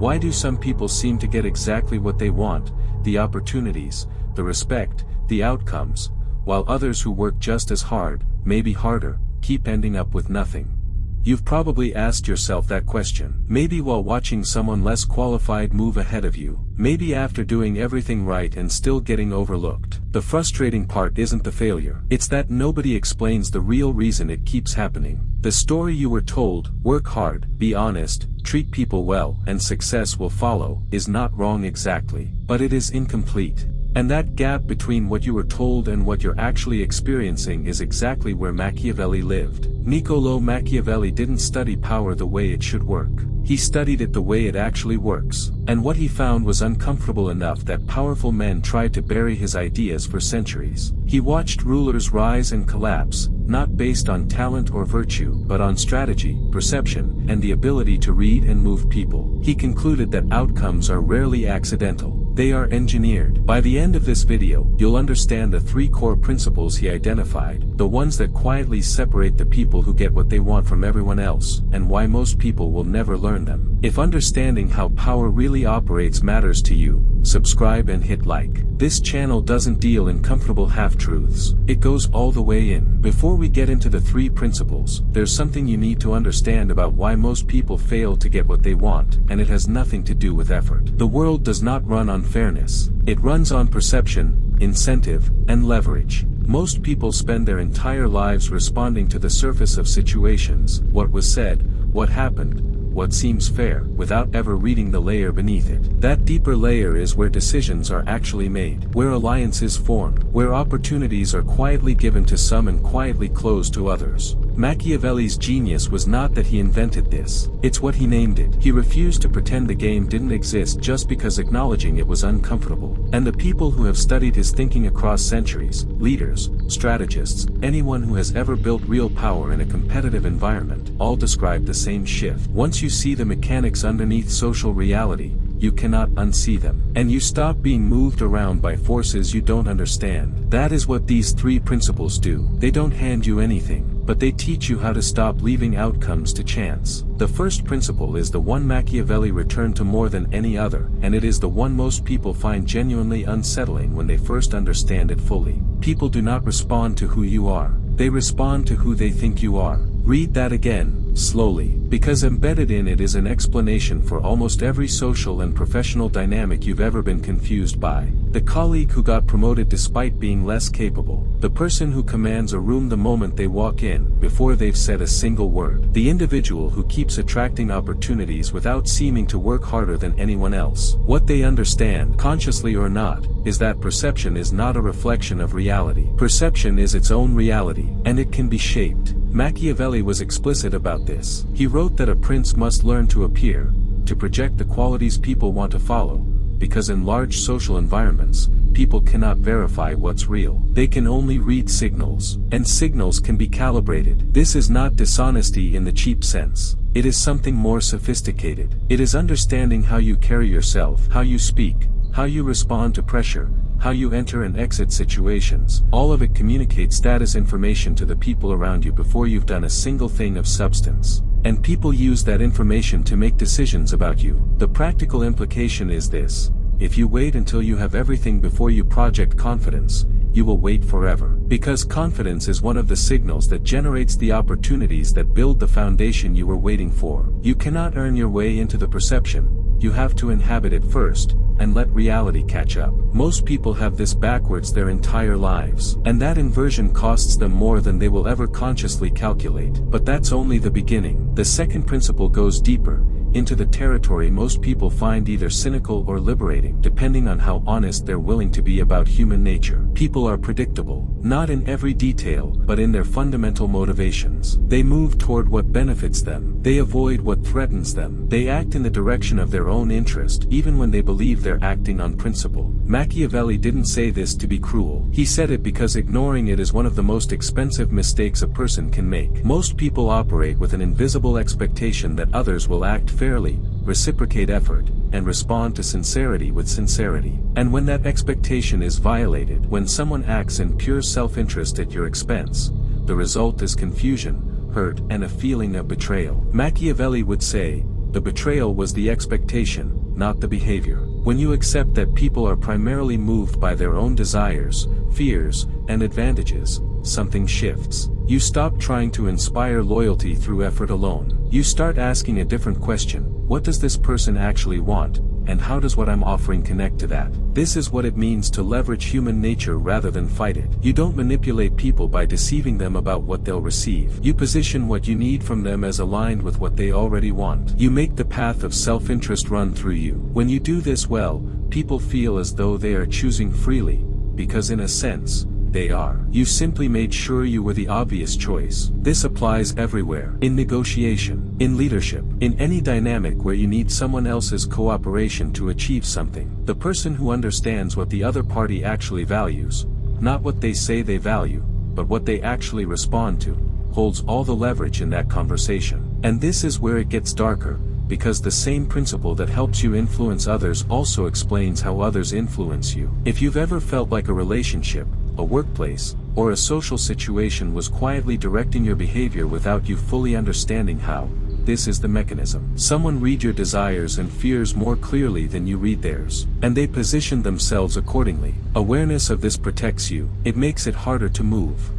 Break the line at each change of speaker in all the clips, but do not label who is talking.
Why do some people seem to get exactly what they want, the opportunities, the respect, the outcomes, while others who work just as hard, maybe harder, keep ending up with nothing? You've probably asked yourself that question. Maybe while watching someone less qualified move ahead of you. Maybe after doing everything right and still getting overlooked. The frustrating part isn't the failure. It's that nobody explains the real reason it keeps happening. The story you were told, work hard, be honest, treat people well, and success will follow, is not wrong exactly, but it is incomplete. And that gap between what you were told and what you're actually experiencing is exactly where Machiavelli lived. Niccolò Machiavelli didn't study power the way it should work. He studied it the way it actually works. And what he found was uncomfortable enough that powerful men tried to bury his ideas for centuries. He watched rulers rise and collapse, not based on talent or virtue, but on strategy, perception, and the ability to read and move people. He concluded that outcomes are rarely accidental. They are engineered. By the end of this video, you'll understand the 3 core principles he identified, the ones that quietly separate the people who get what they want from everyone else, and why most people will never learn them. If understanding how power really operates matters to you, subscribe and hit like. This channel doesn't deal in comfortable half-truths. It goes all the way in. Before we get into the 3 principles, there's something you need to understand about why most people fail to get what they want, and it has nothing to do with effort. The world does not run on fairness. It runs on perception, incentive, and leverage. Most people spend their entire lives responding to the surface of situations, what was said, what happened, what seems fair, without ever reading the layer beneath it. That deeper layer is where decisions are actually made, where alliances form, where opportunities are quietly given to some and quietly closed to others. Machiavelli's genius was not that he invented this, it's what he named it. He refused to pretend the game didn't exist just because acknowledging it was uncomfortable. And the people who have studied his thinking across centuries, leaders, strategists, anyone who has ever built real power in a competitive environment, all describe the same shift. Once you see the mechanics underneath social reality, you cannot unsee them. And you stop being moved around by forces you don't understand. That is what these 3 principles do. They don't hand you anything, but they teach you how to stop leaving outcomes to chance. The first principle is the one Machiavelli returned to more than any other, and it is the one most people find genuinely unsettling when they first understand it fully. People do not respond to who you are. They respond to who they think you are. Read that again, slowly, because embedded in it is an explanation for almost every social and professional dynamic you've ever been confused by. The colleague who got promoted despite being less capable. The person who commands a room the moment they walk in, before they've said a single word. The individual who keeps attracting opportunities without seeming to work harder than anyone else. What they understand, consciously or not, is that perception is not a reflection of reality. Perception is its own reality, and it can be shaped. Machiavelli was explicit about this. He wrote that a prince must learn to appear, to project the qualities people want to follow, because in large social environments, people cannot verify what's real. They can only read signals, and signals can be calibrated. This is not dishonesty in the cheap sense. It is something more sophisticated. It is understanding how you carry yourself, how you speak, how you respond to pressure, how you enter and exit situations. All of it communicates status information to the people around you before you've done a single thing of substance. And people use that information to make decisions about you. The practical implication is this: if you wait until you have everything before you project confidence, you will wait forever. Because confidence is one of the signals that generates the opportunities that build the foundation you were waiting for. You cannot earn your way into the perception. You have to inhabit it first, and let reality catch up. Most people have this backwards their entire lives, and that inversion costs them more than they will ever consciously calculate. But that's only the beginning. The second principle goes deeper, into the territory most people find either cynical or liberating, depending on how honest they're willing to be about human nature. People are predictable, not in every detail, but in their fundamental motivations. They move toward what benefits them. They avoid what threatens them. They act in the direction of their own interest, even when they believe they're acting on principle. Machiavelli didn't say this to be cruel. He said it because ignoring it is one of the most expensive mistakes a person can make. Most people operate with an invisible expectation that others will act fairly, reciprocate effort, and respond to sincerity with sincerity. And when that expectation is violated, when someone acts in pure self-interest at your expense, the result is confusion, hurt, and a feeling of betrayal. Machiavelli would say, The betrayal was the expectation, not the behavior. When you accept that people are primarily moved by their own desires, fears, and advantages, something shifts. You stop trying to inspire loyalty through effort alone. You start asking a different question: what does this person actually want, and how does what I'm offering connect to that? This is what it means to leverage human nature rather than fight it. You don't manipulate people by deceiving them about what they'll receive. You position what you need from them as aligned with what they already want. You make the path of self-interest run through you. When you do this well, people feel as though they are choosing freely, because in a sense, they are. You simply made sure you were the obvious choice. This applies everywhere. In negotiation, in leadership, in any dynamic where you need someone else's cooperation to achieve something. The person who understands what the other party actually values, not what they say they value, but what they actually respond to, holds all the leverage in that conversation. And this is where it gets darker, because the same principle that helps you influence others also explains how others influence you. If you've ever felt like a relationship, a workplace, or a social situation was quietly directing your behavior without you fully understanding how, this is the mechanism. Someone read your desires and fears more clearly than you read theirs, and they position themselves accordingly. Awareness of this protects you. It makes it harder to move.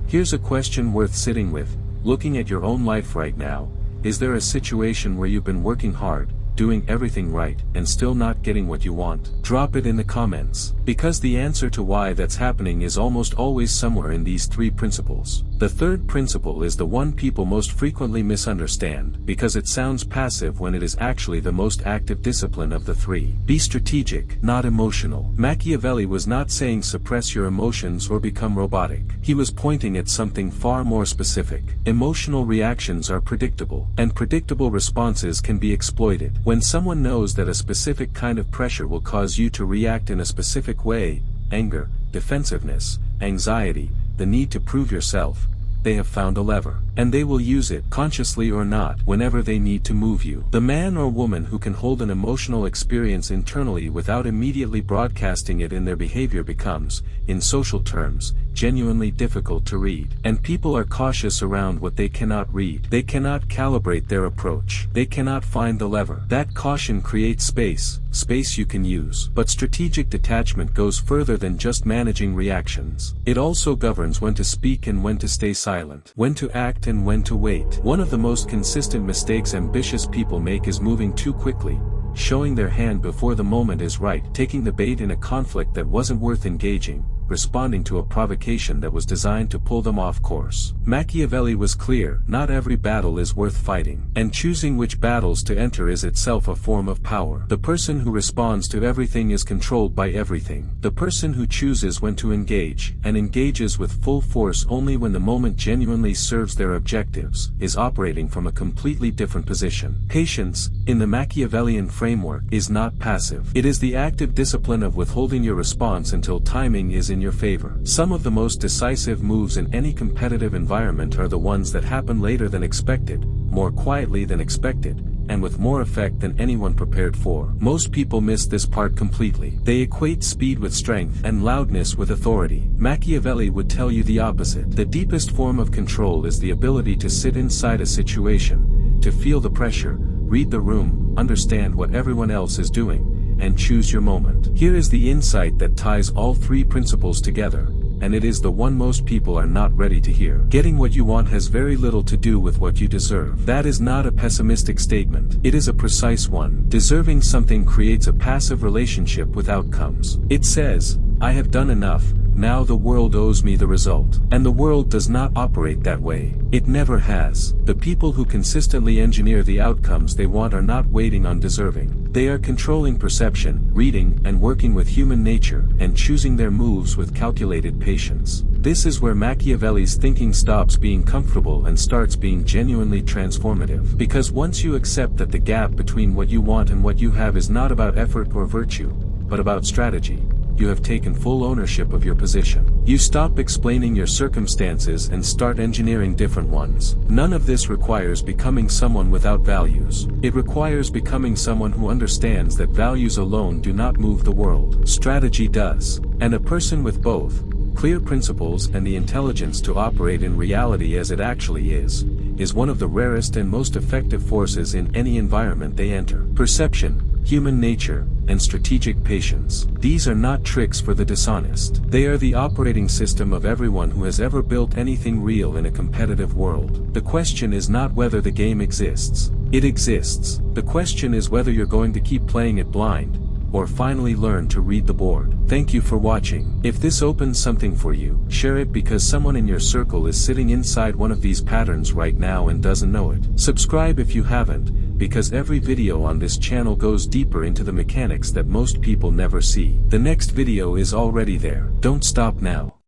Here's a question worth sitting with, looking at your own life right now. Is there a situation where you've been working hard, doing everything right, and still not getting what you want? Drop it in the comments, because the answer to why that's happening is almost always somewhere in these three principles. The third principle is the one people most frequently misunderstand, because it sounds passive when it is actually the most active discipline of the three. Be strategic, not emotional. Machiavelli was not saying suppress your emotions or become robotic. He was pointing at something far more specific. Emotional reactions are predictable, and predictable responses can be exploited. When someone knows that a specific kind of pressure will cause you to react in a specific way, anger, defensiveness, anxiety, the need to prove yourself, they have found a lever, and they will use it, consciously or not, whenever they need to move you. The man or woman who can hold an emotional experience internally without immediately broadcasting it in their behavior becomes, in social terms, genuinely difficult to read. And people are cautious around what they cannot read. They cannot calibrate their approach. They cannot find the lever. That caution creates space you can use. But strategic detachment goes further than just managing reactions. It also governs when to speak and when to stay silent, when to act and when to wait. One of the most consistent mistakes ambitious people make is moving too quickly, showing their hand before the moment is right, taking the bait in a conflict that wasn't worth engaging, responding to a provocation that was designed to pull them off course. Machiavelli was clear: not every battle is worth fighting, and choosing which battles to enter is itself a form of power. The person who responds to everything is controlled by everything. The person who chooses when to engage, and engages with full force only when the moment genuinely serves their objectives, is operating from a completely different position. Patience, in the Machiavellian framework, is not passive. It is the active discipline of withholding your response until timing is in your favor. Some of the most decisive moves in any competitive environment are the ones that happen later than expected, more quietly than expected, and with more effect than anyone prepared for. Most people miss this part completely. They equate speed with strength and loudness with authority. Machiavelli would tell you the opposite. The deepest form of control is the ability to sit inside a situation, to feel the pressure, read the room, understand what everyone else is doing, and choose your moment. Here is the insight that ties all three principles together, and it is the one most people are not ready to hear. Getting what you want has very little to do with what you deserve. That is not a pessimistic statement. It is a precise one. Deserving something creates a passive relationship with outcomes. It says, I have done enough, now the world owes me the result. And the world does not operate that way. It never has. The people who consistently engineer the outcomes they want are not waiting on deserving. They are controlling perception, reading and working with human nature, and choosing their moves with calculated patience. This is where Machiavelli's thinking stops being comfortable and starts being genuinely transformative. Because once you accept that the gap between what you want and what you have is not about effort or virtue, but about strategy, you have taken full ownership of your position. You stop explaining your circumstances and start engineering different ones. None of this requires becoming someone without values. It requires becoming someone who understands that values alone do not move the world. Strategy does. And a person with both, clear principles and the intelligence to operate in reality as it actually is is one of the rarest and most effective forces in any environment they enter. Perception, human nature, and strategic patience. These are not tricks for the dishonest. They are the operating system of everyone who has ever built anything real in a competitive world. The question is not whether the game exists. It exists. The question is whether you're going to keep playing it blind, or finally learn to read the board. Thank you for watching. If this opens something for you, share it because someone in your circle is sitting inside one of these patterns right now and doesn't know it. Subscribe if you haven't, because every video on this channel goes deeper into the mechanics that most people never see. The next video is already there. Don't stop now.